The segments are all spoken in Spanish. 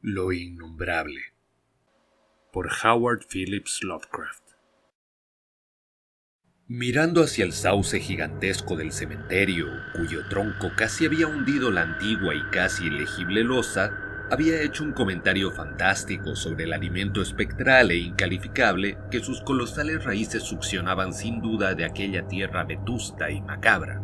Lo innombrable, por Howard Phillips Lovecraft. Mirando hacia el sauce gigantesco del cementerio, cuyo tronco casi había hundido la antigua y casi ilegible losa, había hecho un comentario fantástico sobre el alimento espectral e incalificable que sus colosales raíces succionaban sin duda de aquella tierra vetusta y macabra.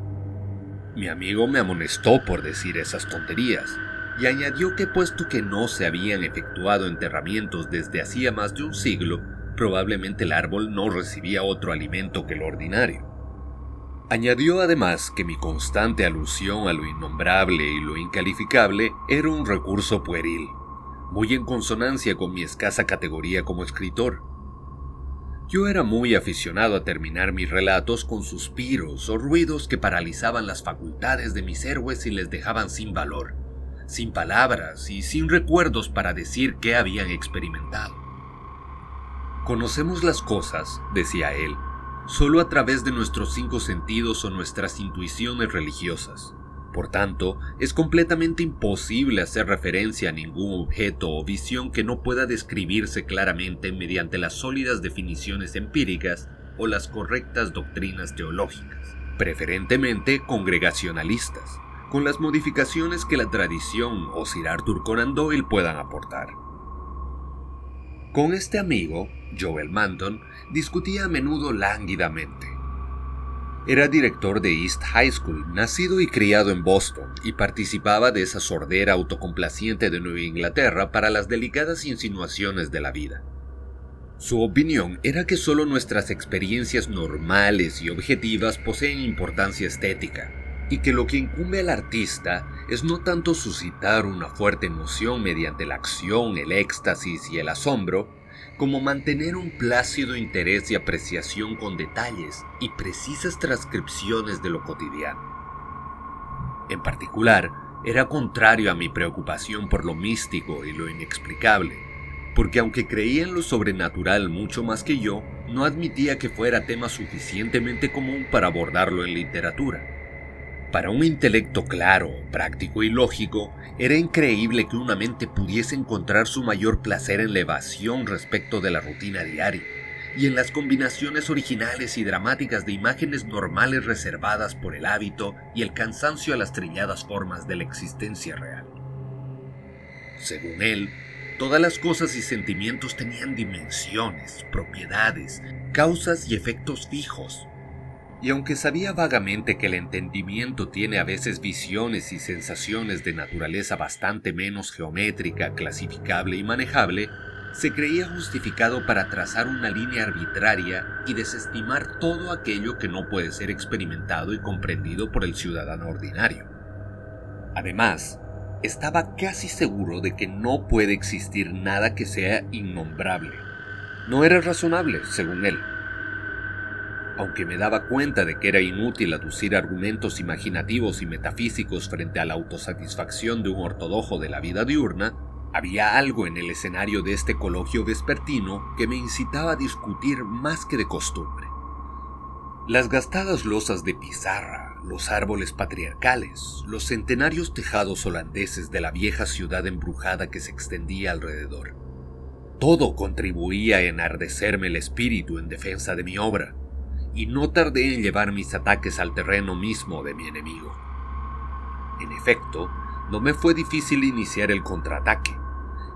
Mi amigo me amonestó por decir esas tonterías, y añadió que puesto que no se habían efectuado enterramientos desde hacía más de un siglo, probablemente el árbol no recibía otro alimento que lo ordinario. Añadió además que mi constante alusión a lo innombrable y lo incalificable era un recurso pueril, muy en consonancia con mi escasa categoría como escritor. Yo era muy aficionado a terminar mis relatos con suspiros o ruidos que paralizaban las facultades de mis héroes y les dejaban sin valor, sin palabras y sin recuerdos para decir qué habían experimentado. Conocemos las cosas, decía él, solo a través de nuestros 5 sentidos o nuestras intuiciones religiosas. Por tanto, es completamente imposible hacer referencia a ningún objeto o visión que no pueda describirse claramente mediante las sólidas definiciones empíricas o las correctas doctrinas teológicas, preferentemente congregacionalistas, con las modificaciones que la tradición o Sir Arthur Conan Doyle puedan aportar. Con este amigo, Joel Manton, discutía a menudo lánguidamente. Era director de East High School, nacido y criado en Boston, y participaba de esa sordera autocomplaciente de Nueva Inglaterra para las delicadas insinuaciones de la vida. Su opinión era que solo nuestras experiencias normales y objetivas poseen importancia estética, y que lo que incumbe al artista es no tanto suscitar una fuerte emoción mediante la acción, el éxtasis y el asombro, como mantener un plácido interés y apreciación con detalles y precisas transcripciones de lo cotidiano. En particular, era contrario a mi preocupación por lo místico y lo inexplicable, porque aunque creía en lo sobrenatural mucho más que yo, no admitía que fuera tema suficientemente común para abordarlo en literatura. Para un intelecto claro, práctico y lógico, era increíble que una mente pudiese encontrar su mayor placer en la evasión respecto de la rutina diaria, y en las combinaciones originales y dramáticas de imágenes normales reservadas por el hábito y el cansancio a las trilladas formas de la existencia real. Según él, todas las cosas y sentimientos tenían dimensiones, propiedades, causas y efectos fijos. Y aunque sabía vagamente que el entendimiento tiene a veces visiones y sensaciones de naturaleza bastante menos geométrica, clasificable y manejable, se creía justificado para trazar una línea arbitraria y desestimar todo aquello que no puede ser experimentado y comprendido por el ciudadano ordinario. Además, estaba casi seguro de que no puede existir nada que sea innombrable. No era razonable, según él. Aunque me daba cuenta de que era inútil aducir argumentos imaginativos y metafísicos frente a la autosatisfacción de un ortodoxo de la vida diurna, había algo en el escenario de este coloquio vespertino que me incitaba a discutir más que de costumbre. Las gastadas losas de pizarra, los árboles patriarcales, los centenarios tejados holandeses de la vieja ciudad embrujada que se extendía alrededor. Todo contribuía a enardecerme el espíritu en defensa de mi obra, y no tardé en llevar mis ataques al terreno mismo de mi enemigo. En efecto, no me fue difícil iniciar el contraataque,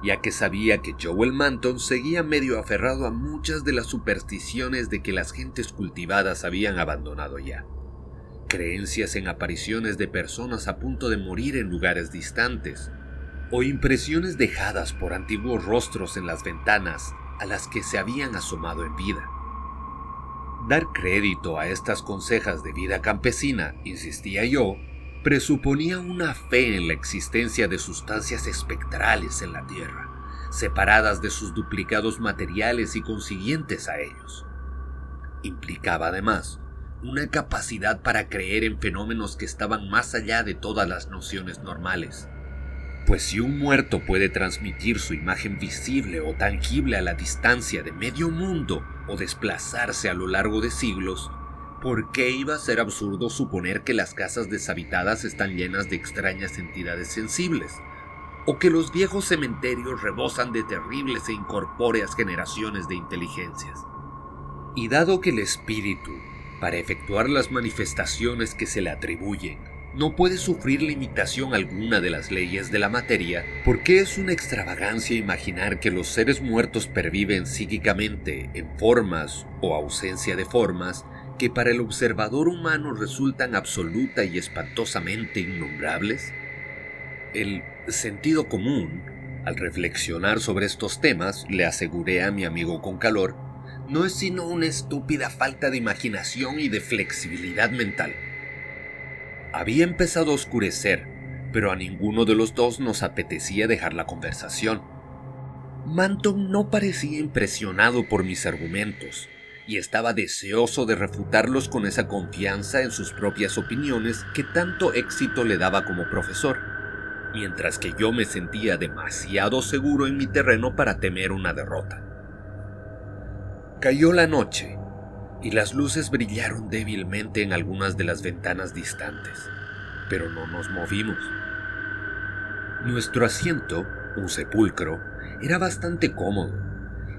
ya que sabía que Joel Manton seguía medio aferrado a muchas de las supersticiones de que las gentes cultivadas habían abandonado ya. Creencias en apariciones de personas a punto de morir en lugares distantes, o impresiones dejadas por antiguos rostros en las ventanas a las que se habían asomado en vida. Dar crédito a estas consejas de vida campesina, insistía yo, presuponía una fe en la existencia de sustancias espectrales en la tierra, separadas de sus duplicados materiales y consiguientes a ellos. Implicaba además una capacidad para creer en fenómenos que estaban más allá de todas las nociones normales. Pues si un muerto puede transmitir su imagen visible o tangible a la distancia de medio mundo o desplazarse a lo largo de siglos, ¿por qué iba a ser absurdo suponer que las casas deshabitadas están llenas de extrañas entidades sensibles? o que los viejos cementerios rebosan de terribles e incorpóreas generaciones de inteligencias. Y dado que el espíritu, para efectuar las manifestaciones que se le atribuyen, no puede sufrir limitación alguna de las leyes de la materia, ¿por qué es una extravagancia imaginar que los seres muertos perviven psíquicamente en formas o ausencia de formas que para el observador humano resultan absoluta y espantosamente innombrables? El sentido común, al reflexionar sobre estos temas, le aseguré a mi amigo con calor, no es sino una estúpida falta de imaginación y de flexibilidad mental. Había empezado a oscurecer, pero a ninguno de los dos nos apetecía dejar la conversación. Manton no parecía impresionado por mis argumentos, y estaba deseoso de refutarlos con esa confianza en sus propias opiniones que tanto éxito le daba como profesor, mientras que yo me sentía demasiado seguro en mi terreno para temer una derrota. Cayó la noche, y las luces brillaron débilmente en algunas de las ventanas distantes, pero no nos movimos. Nuestro asiento, un sepulcro, era bastante cómodo,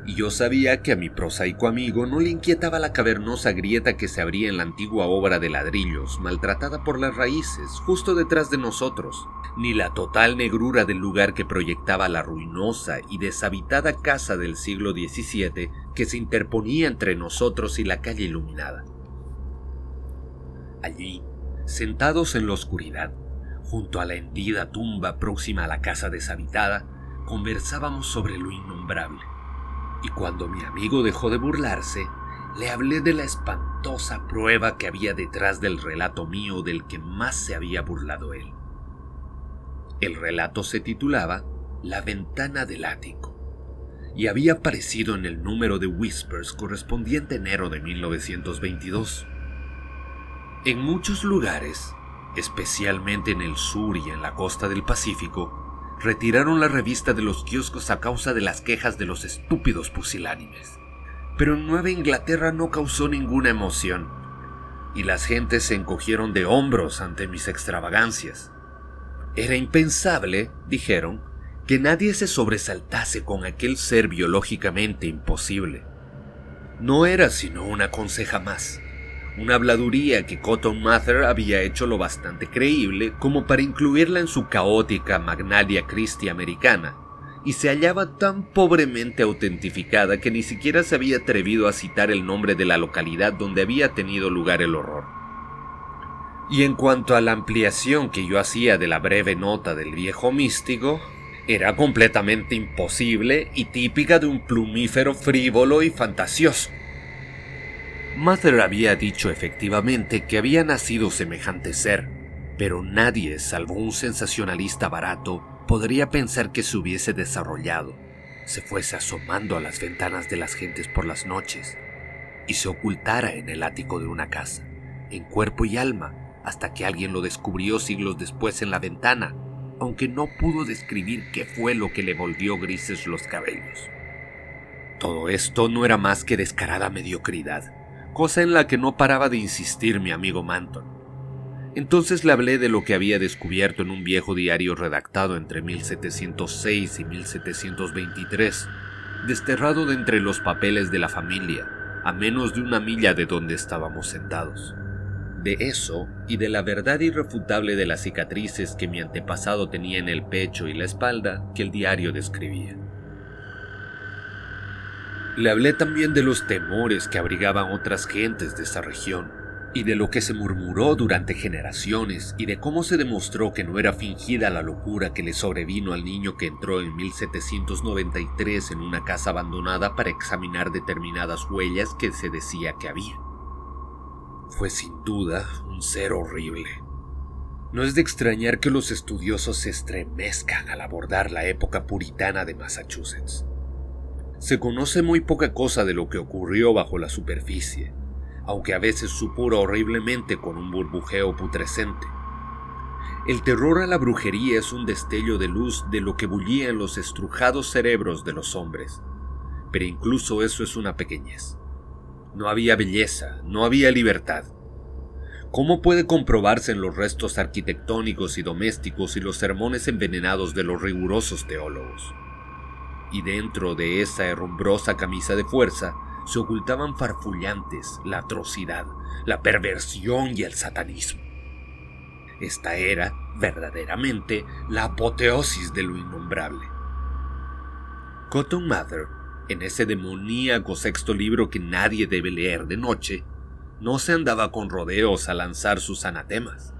y yo sabía que a mi prosaico amigo no le inquietaba la cavernosa grieta que se abría en la antigua obra de ladrillos, maltratada por las raíces, justo detrás de nosotros, ni la total negrura del lugar que proyectaba la ruinosa y deshabitada casa del siglo XVII que se interponía entre nosotros y la calle iluminada. Allí, sentados en la oscuridad, junto a la hendida tumba próxima a la casa deshabitada, conversábamos sobre lo innombrable. Y cuando mi amigo dejó de burlarse, le hablé de la espantosa prueba que había detrás del relato mío del que más se había burlado él. El relato se titulaba La ventana del ático y había aparecido en el número de Whispers correspondiente a enero de 1922. En muchos lugares, especialmente en el sur y en la costa del Pacífico, retiraron la revista de los kioscos a causa de las quejas de los estúpidos pusilánimes. Pero en Nueva Inglaterra no causó ninguna emoción, y las gentes se encogieron de hombros ante mis extravagancias. Era impensable, dijeron, que nadie se sobresaltase con aquel ser biológicamente imposible. No era sino una conseja más, una habladuría que Cotton Mather había hecho lo bastante creíble como para incluirla en su caótica Magnalia Christi americana, y se hallaba tan pobremente autentificada que ni siquiera se había atrevido a citar el nombre de la localidad donde había tenido lugar el horror. Y en cuanto a la ampliación que yo hacía de la breve nota del viejo místico, era completamente imposible y típica de un plumífero frívolo y fantasioso. Mather había dicho efectivamente que había nacido semejante ser, pero nadie, salvo un sensacionalista barato, podría pensar que se hubiese desarrollado, se fuese asomando a las ventanas de las gentes por las noches y se ocultara en el ático de una casa, en cuerpo y alma, hasta que alguien lo descubrió siglos después en la ventana, aunque no pudo describir qué fue lo que le volvió grises los cabellos. Todo esto no era más que descarada mediocridad, cosa en la que no paraba de insistir mi amigo Manton. Entonces le hablé de lo que había descubierto en un viejo diario redactado entre 1706 y 1723, desterrado de entre los papeles de la familia, a menos de una milla de donde estábamos sentados. De eso y de la verdad irrefutable de las cicatrices que mi antepasado tenía en el pecho y la espalda que el diario describía. Le hablé también de los temores que abrigaban otras gentes de esa región, y de lo que se murmuró durante generaciones, y de cómo se demostró que no era fingida la locura que le sobrevino al niño que entró en 1793 en una casa abandonada para examinar determinadas huellas que se decía que había. Fue sin duda un ser horrible. No es de extrañar que los estudiosos se estremezcan al abordar la época puritana de Massachusetts. Se conoce muy poca cosa de lo que ocurrió bajo la superficie, aunque a veces supura horriblemente con un burbujeo putrescente. El terror a la brujería es un destello de luz de lo que bullía en los estrujados cerebros de los hombres, pero incluso eso es una pequeñez. No había belleza, no había libertad. ¿Cómo puede comprobarse en los restos arquitectónicos y domésticos y los sermones envenenados de los rigurosos teólogos? Y dentro de esa herrumbrosa camisa de fuerza se ocultaban farfullantes la atrocidad, la perversión y el satanismo. Esta era, verdaderamente, la apoteosis de lo innombrable. Cotton Mather, en ese demoníaco sexto libro que nadie debe leer de noche, no se andaba con rodeos a lanzar sus anatemas.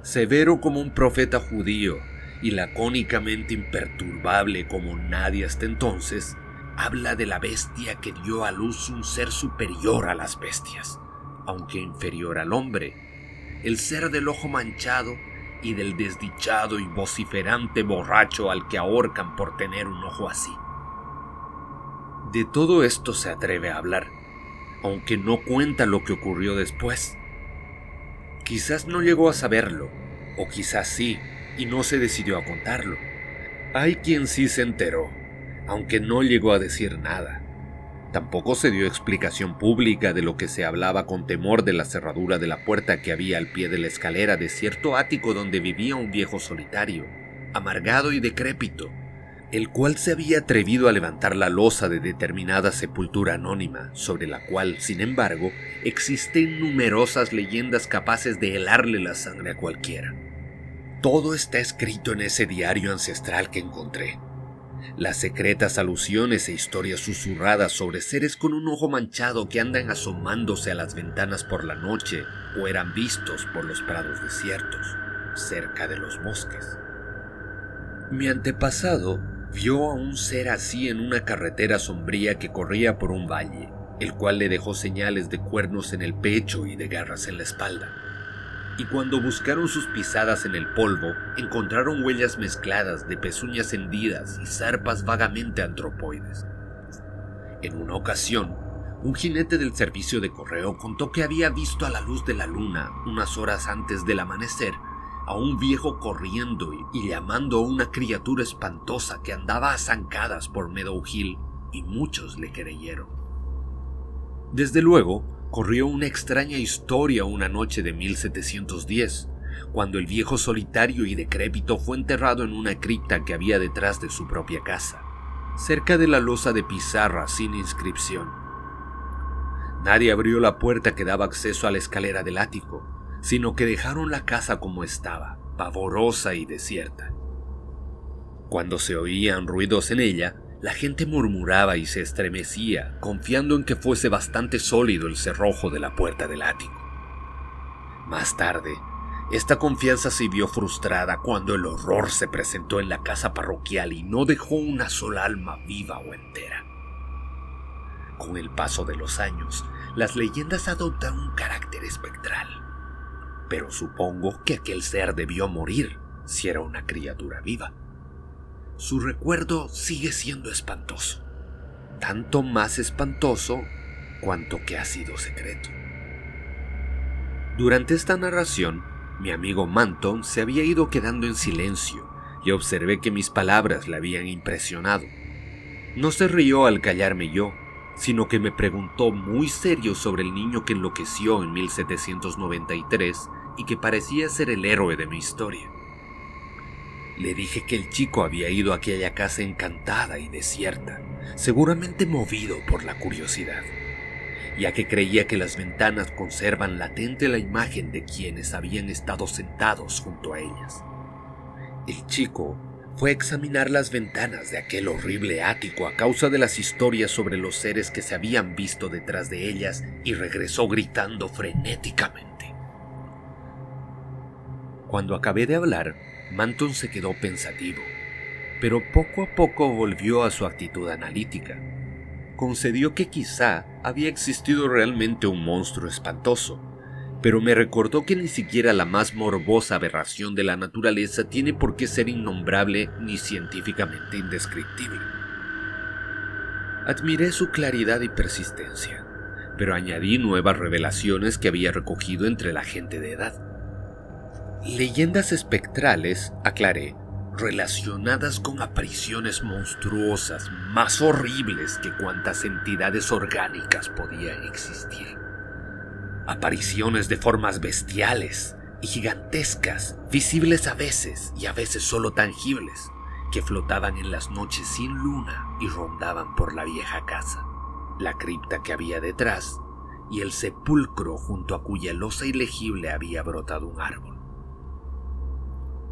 Severo como un profeta judío y lacónicamente imperturbable como nadie hasta entonces, habla de la bestia que dio a luz un ser superior a las bestias, aunque inferior al hombre, el ser del ojo manchado y del desdichado y vociferante borracho al que ahorcan por tener un ojo así. De todo esto se atreve a hablar, aunque no cuenta lo que ocurrió después. Quizás no llegó a saberlo, o quizás sí, y no se decidió a contarlo. Hay quien sí se enteró, aunque no llegó a decir nada. Tampoco se dio explicación pública de lo que se hablaba con temor de la cerradura de la puerta que había al pie de la escalera de cierto ático donde vivía un viejo solitario, amargado y decrépito, el cual se había atrevido a levantar la losa de determinada sepultura anónima, sobre la cual, sin embargo, existen numerosas leyendas capaces de helarle la sangre a cualquiera. Todo está escrito en ese diario ancestral que encontré. Las secretas alusiones e historias susurradas sobre seres con un ojo manchado que andan asomándose a las ventanas por la noche o eran vistos por los prados desiertos, cerca de los bosques. Mi antepasado vio a un ser así en una carretera sombría que corría por un valle, el cual le dejó señales de cuernos en el pecho y de garras en la espalda. Y cuando buscaron sus pisadas en el polvo, encontraron huellas mezcladas de pezuñas hendidas y zarpas vagamente antropoides. En una ocasión, un jinete del servicio de correo contó que había visto a la luz de la luna, unas horas antes del amanecer, a un viejo corriendo y llamando a una criatura espantosa que andaba a zancadas por Meadow Hill, y muchos le creyeron. Desde luego, corrió una extraña historia una noche de 1710, cuando el viejo solitario y decrépito fue enterrado en una cripta que había detrás de su propia casa, cerca de la losa de pizarra sin inscripción. Nadie abrió la puerta que daba acceso a la escalera del ático, sino que dejaron la casa como estaba, pavorosa y desierta. Cuando se oían ruidos en ella, la gente murmuraba y se estremecía, confiando en que fuese bastante sólido el cerrojo de la puerta del ático. Más tarde, esta confianza se vio frustrada cuando el horror se presentó en la casa parroquial y no dejó una sola alma viva o entera. Con el paso de los años, las leyendas adoptan un carácter espectral, pero supongo que aquel ser debió morir si era una criatura viva. Su recuerdo sigue siendo espantoso, tanto más espantoso cuanto que ha sido secreto. Durante esta narración, mi amigo Manton se había ido quedando en silencio y observé que mis palabras le habían impresionado. No se rió al callarme yo, sino que me preguntó muy serio sobre el niño que enloqueció en 1793 y que parecía ser el héroe de mi historia. Le dije que el chico había ido a aquella casa encantada y desierta, seguramente movido por la curiosidad, ya que creía que las ventanas conservan latente la imagen de quienes habían estado sentados junto a ellas. El chico fue a examinar las ventanas de aquel horrible ático a causa de las historias sobre los seres que se habían visto detrás de ellas y regresó gritando frenéticamente. Cuando acabé de hablar, Manton se quedó pensativo, pero poco a poco volvió a su actitud analítica. Concedió que quizá había existido realmente un monstruo espantoso, pero me recordó que ni siquiera la más morbosa aberración de la naturaleza tiene por qué ser innombrable ni científicamente indescriptible. Admiré su claridad y persistencia, pero añadí nuevas revelaciones que había recogido entre la gente de edad. Leyendas espectrales, aclaré, relacionadas con apariciones monstruosas más horribles que cuantas entidades orgánicas podían existir. Apariciones de formas bestiales y gigantescas, visibles a veces y a veces solo tangibles, que flotaban en las noches sin luna y rondaban por la vieja casa, la cripta que había detrás y el sepulcro junto a cuya losa ilegible había brotado un árbol.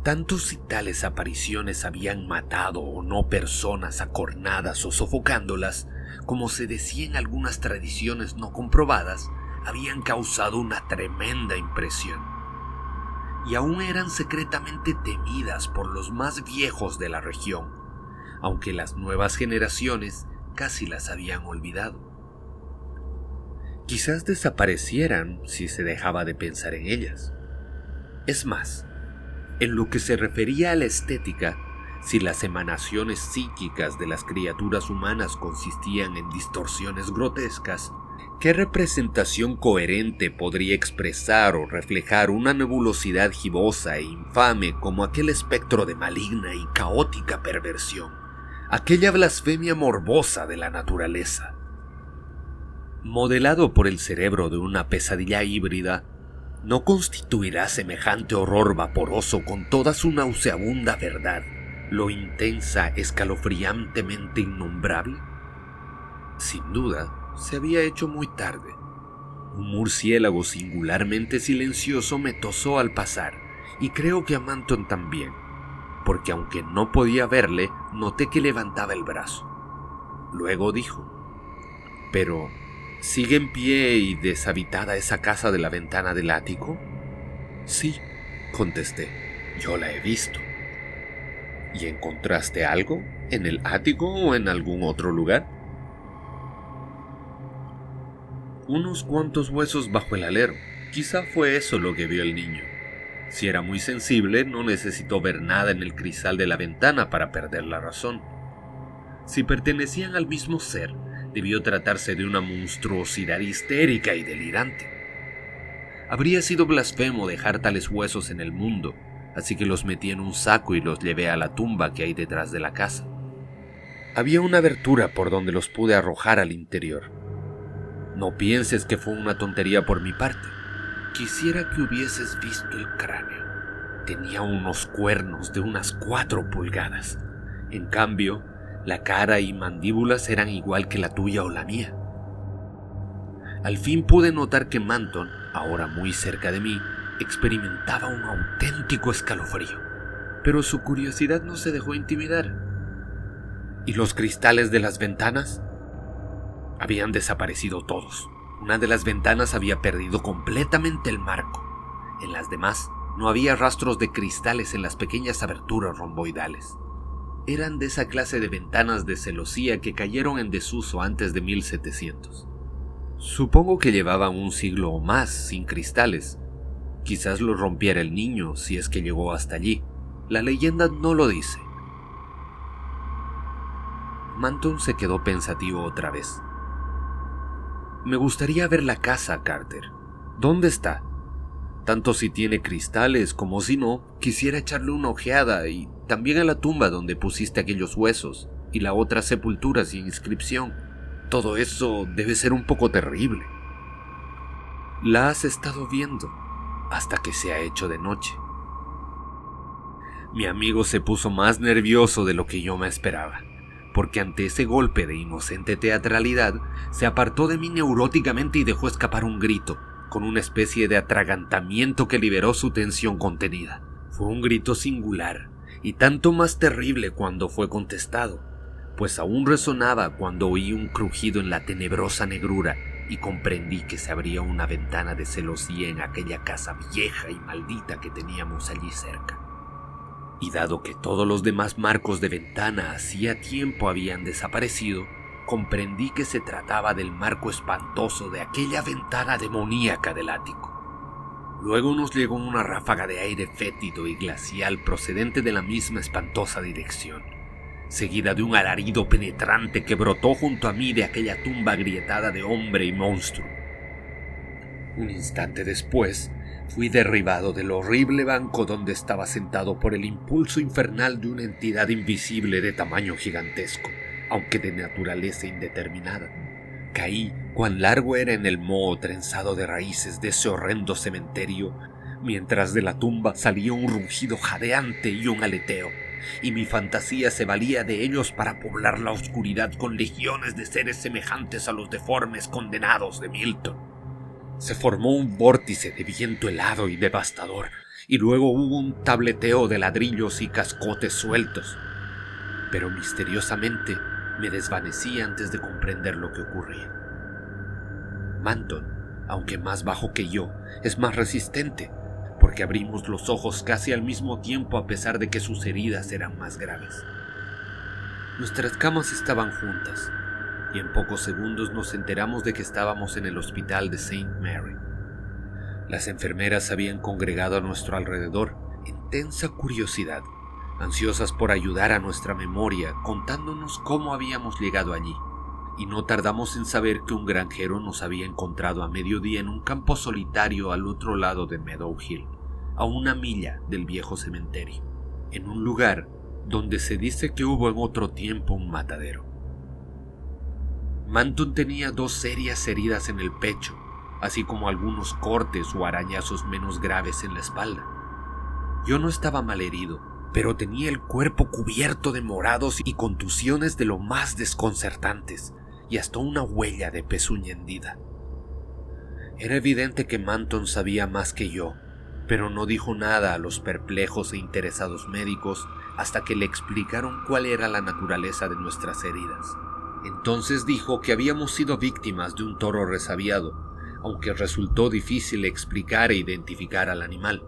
Tantos y tales apariciones habían matado o no personas acornadas o sofocándolas, como se decía en algunas tradiciones no comprobadas, habían causado una tremenda impresión. Y aún eran secretamente temidas por los más viejos de la región, aunque las nuevas generaciones casi las habían olvidado. Quizás desaparecieran si se dejaba de pensar en ellas. Es más, en lo que se refería a la estética, si las emanaciones psíquicas de las criaturas humanas consistían en distorsiones grotescas, ¿qué representación coherente podría expresar o reflejar una nebulosidad gibosa e infame como aquel espectro de maligna y caótica perversión, aquella blasfemia morbosa de la naturaleza? Modelado por el cerebro de una pesadilla híbrida, ¿no constituirá semejante horror vaporoso con toda su nauseabunda verdad lo intensa, escalofriantemente innombrable? Sin duda, se había hecho muy tarde. Un murciélago singularmente silencioso me tosó al pasar, y creo que a Manton también, porque aunque no podía verle, noté que levantaba el brazo. Luego dijo: «¿Pero sigue en pie y deshabitada esa casa de la ventana del ático?» «Sí», contesté, «yo la he visto». «¿Y encontraste algo en el ático o en algún otro lugar?» «Unos cuantos huesos bajo el alero. Quizá fue eso lo que vio el niño. Si era muy sensible, no necesitó ver nada en el cristal de la ventana para perder la razón. Si pertenecían al mismo ser, debió tratarse de una monstruosidad histérica y delirante. Habría sido blasfemo dejar tales huesos en el mundo, así que los metí en un saco y los llevé a la tumba que hay detrás de la casa. Había una abertura por donde los pude arrojar al interior. No pienses que fue una tontería por mi parte. Quisiera que hubieses visto el cráneo. Tenía unos cuernos de unas 4 pulgadas. En cambio, la cara y mandíbulas eran igual que la tuya o la mía. Al fin pude notar que Manton, ahora muy cerca de mí, experimentaba un auténtico escalofrío, pero su curiosidad no se dejó intimidar. ¿Y los cristales de las ventanas? Habían desaparecido todos. Una de las ventanas había perdido completamente el marco. En las demás no había rastros de cristales en las pequeñas aberturas romboidales. Eran de esa clase de ventanas de celosía que cayeron en desuso antes de 1700. Supongo que llevaban un siglo o más sin cristales. Quizás los rompiera el niño si es que llegó hasta allí. La leyenda no lo dice. Manton se quedó pensativo otra vez. «Me gustaría ver la casa, Carter. ¿Dónde está? Tanto si tiene cristales como si no, quisiera echarle una ojeada, y también a la tumba donde pusiste aquellos huesos y la otra sepultura sin inscripción. Todo eso debe ser un poco terrible». «La has estado viendo hasta que se ha hecho de noche». Mi amigo se puso más nervioso de lo que yo me esperaba, porque ante ese golpe de inocente teatralidad se apartó de mí neuróticamente y dejó escapar un grito, con una especie de atragantamiento que liberó su tensión contenida. Fue un grito singular, y tanto más terrible cuando fue contestado, pues aún resonaba cuando oí un crujido en la tenebrosa negrura y comprendí que se abría una ventana de celosía en aquella casa vieja y maldita que teníamos allí cerca. Y dado que todos los demás marcos de ventana hacía tiempo habían desaparecido, comprendí que se trataba del marco espantoso de aquella ventana demoníaca del ático. Luego nos llegó una ráfaga de aire fétido y glacial procedente de la misma espantosa dirección, seguida de un alarido penetrante que brotó junto a mí de aquella tumba agrietada de hombre y monstruo. Un instante después, fui derribado del horrible banco donde estaba sentado por el impulso infernal de una entidad invisible de tamaño gigantesco, aunque de naturaleza indeterminada. Caí Cuán largo era en el moho trenzado de raíces de ese horrendo cementerio, mientras de la tumba salía un rugido jadeante y un aleteo, y mi fantasía se valía de ellos para poblar la oscuridad con legiones de seres semejantes a los deformes condenados de Milton. Se formó un vórtice de viento helado y devastador, y luego hubo un tableteo de ladrillos y cascotes sueltos. Pero misteriosamente me desvanecí antes de comprender lo que ocurría. Manton, aunque más bajo que yo, es más resistente, porque abrimos los ojos casi al mismo tiempo a pesar de que sus heridas eran más graves. Nuestras camas estaban juntas, y en pocos segundos nos enteramos de que estábamos en el hospital de St. Mary. Las enfermeras se habían congregado a nuestro alrededor en tensa curiosidad, ansiosas por ayudar a nuestra memoria, contándonos cómo habíamos llegado allí. Y no tardamos en saber que un granjero nos había encontrado a mediodía en un campo solitario al otro lado de Meadow Hill, a 1 milla del viejo cementerio, en un lugar donde se dice que hubo en otro tiempo un matadero. Manton tenía 2 serias heridas en el pecho, así como algunos cortes o arañazos menos graves en la espalda. Yo no estaba malherido, pero tenía el cuerpo cubierto de morados y contusiones de lo más desconcertantes, y hasta una huella de pezuña hendida. Era evidente que Manton sabía más que yo, pero no dijo nada a los perplejos e interesados médicos hasta que le explicaron cuál era la naturaleza de nuestras heridas. Entonces dijo que habíamos sido víctimas de un toro resabiado, aunque resultó difícil explicar e identificar al animal.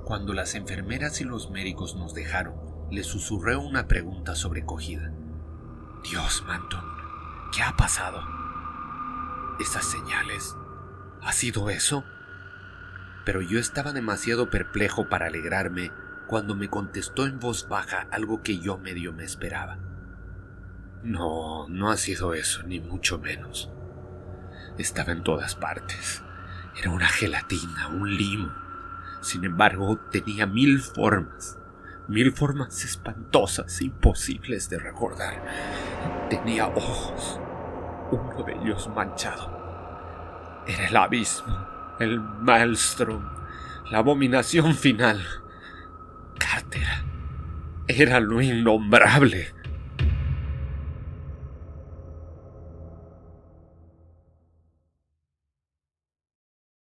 Cuando las enfermeras y los médicos nos dejaron, le susurré una pregunta sobrecogida. «Dios, Manton, ¿qué ha pasado? ¿Esas señales? ¿Ha sido eso?» Pero yo estaba demasiado perplejo para alegrarme cuando me contestó en voz baja algo que yo medio me esperaba. «No, no ha sido eso, ni mucho menos. Estaba en todas partes. Era una gelatina, un limo. Sin embargo, tenía 1000 formas. 1000 formas espantosas, imposibles de recordar. Tenía ojos, uno de ellos manchado. Era el abismo, el maelstrom, la abominación final. Carter era lo innombrable.